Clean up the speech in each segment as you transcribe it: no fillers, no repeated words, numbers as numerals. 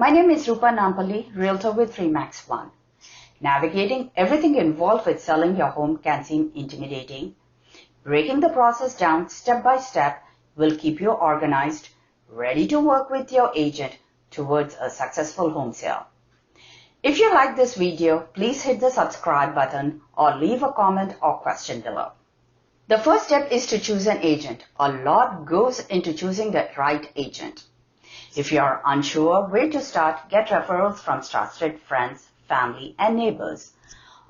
my name is Rupa Nampally, Realtor with Remax One. Navigating everything involved with selling your home can seem intimidating. Breaking the process down step by step will keep you organized, ready to work with your agent towards a successful home sale. If you like this video, please hit the subscribe button or leave a comment or question below. The first step is to choose an agent. A lot goes into choosing the right agent. If you are unsure where to start, get referrals from trusted friends, family, and neighbors.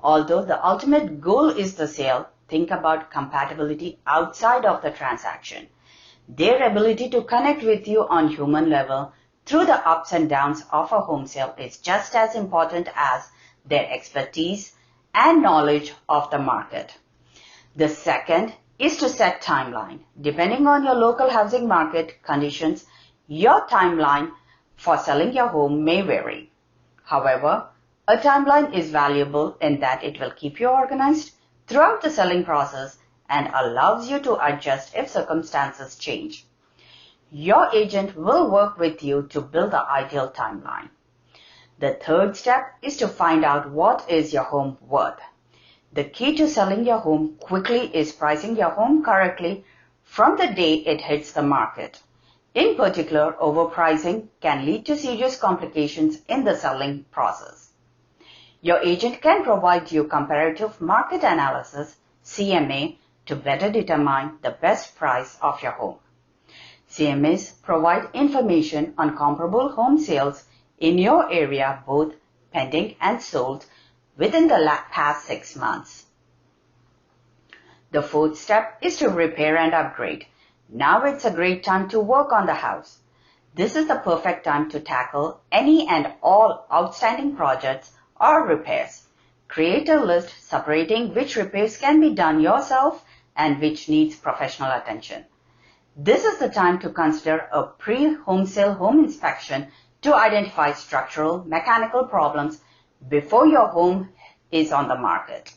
Although the ultimate goal is the sale, think about compatibility outside of the transaction. Their ability to connect with you on human level through the ups and downs of a home sale is just as important as their expertise and knowledge of the market. The second is to set timeline. Depending on your local housing market conditions, your timeline for selling your home may vary. However, a timeline is valuable in that it will keep you organized throughout the selling process and allows you to adjust if circumstances change. Your agent will work with you to build the ideal timeline. The third step is to find out what is your home worth. The key to selling your home quickly is pricing your home correctly from the day it hits the market. In particular, overpricing can lead to serious complications in the selling process. Your agent can provide you comparative market analysis, CMA, to better determine the best price of your home. CMAs provide information on comparable home sales in your area, both pending and sold, within the past 6 months. The fourth step is to repair and upgrade. Now it's a great time to work on the house. This is the perfect time to tackle any and all outstanding projects or repairs. Create a list separating which repairs can be done yourself and which needs professional attention. This is the time to consider a pre-home sale home inspection to identify structural, mechanical problems before your home is on the market.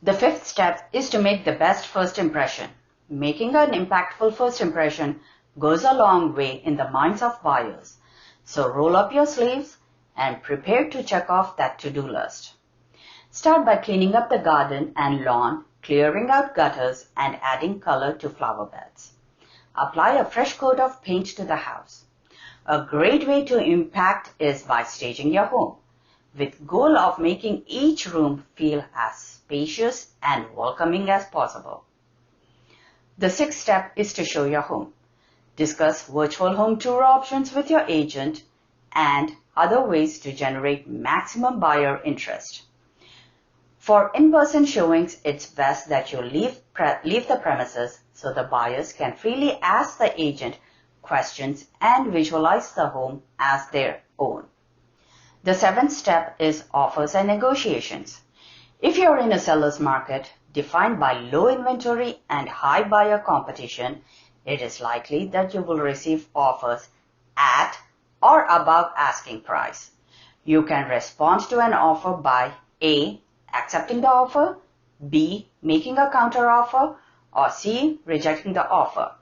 The fifth step is to make the best first impression. Making an impactful first impression goes a long way in the minds of buyers. So roll up your sleeves and prepare to check off that to-do list. Start by cleaning up the garden and lawn, clearing out gutters, and adding color to flower beds. Apply a fresh coat of paint to the house. A great way to impact is by staging your home, with goal of making each room feel as spacious and welcoming as possible. The sixth step is to show your home. Discuss virtual home tour options with your agent and other ways to generate maximum buyer interest. For in-person showings, it's best that you leave the premises so the buyers can freely ask the agent questions and visualize the home as their own. The seventh step is offers and negotiations. If you're in a seller's market defined by low inventory and high buyer competition, it is likely that you will receive offers at or above asking price. You can respond to an offer by A, accepting the offer, B, making a counter offer, or C, rejecting the offer.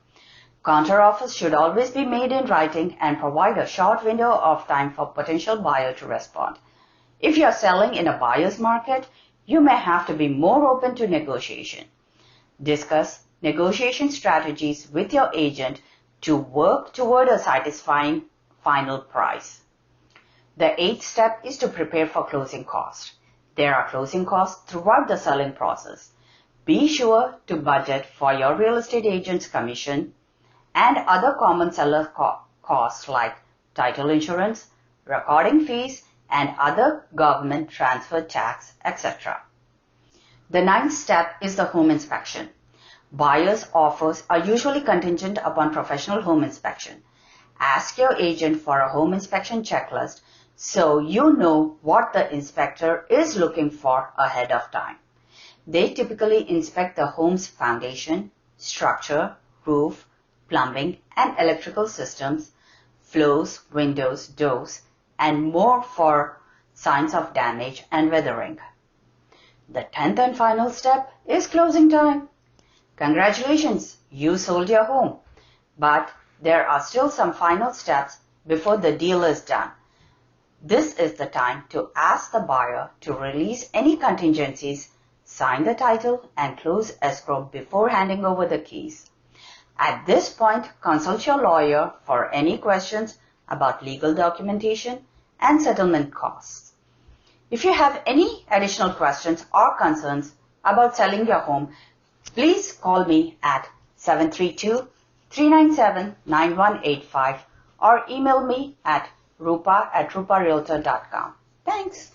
Counter offers should always be made in writing and provide a short window of time for potential buyer to respond. If you are selling in a buyer's market, you may have to be more open to negotiation. Discuss negotiation strategies with your agent to work toward a satisfying final price. The eighth step is to prepare for closing costs. There are closing costs throughout the selling process. Be sure to budget for your real estate agent's commission and other common seller costs like title insurance, recording fees, and other government transfer tax, etc. The ninth step is the home inspection. Buyers' offers are usually contingent upon professional home inspection. Ask your agent for a home inspection checklist so you know what the inspector is looking for ahead of time. They typically inspect the home's foundation, structure, roof, plumbing and electrical systems, floors, windows, doors, and more for signs of damage and weathering. The 10th and final step is closing time. Congratulations, you sold your home. But there are still some final steps before the deal is done. This is the time to ask the buyer to release any contingencies, sign the title, and close escrow before handing over the keys. At this point, consult your lawyer for any questions about legal documentation and settlement costs. If you have any additional questions or concerns about selling your home, please call me at 732-397-9185 or email me at rupa@ruparealtor.com. Thanks.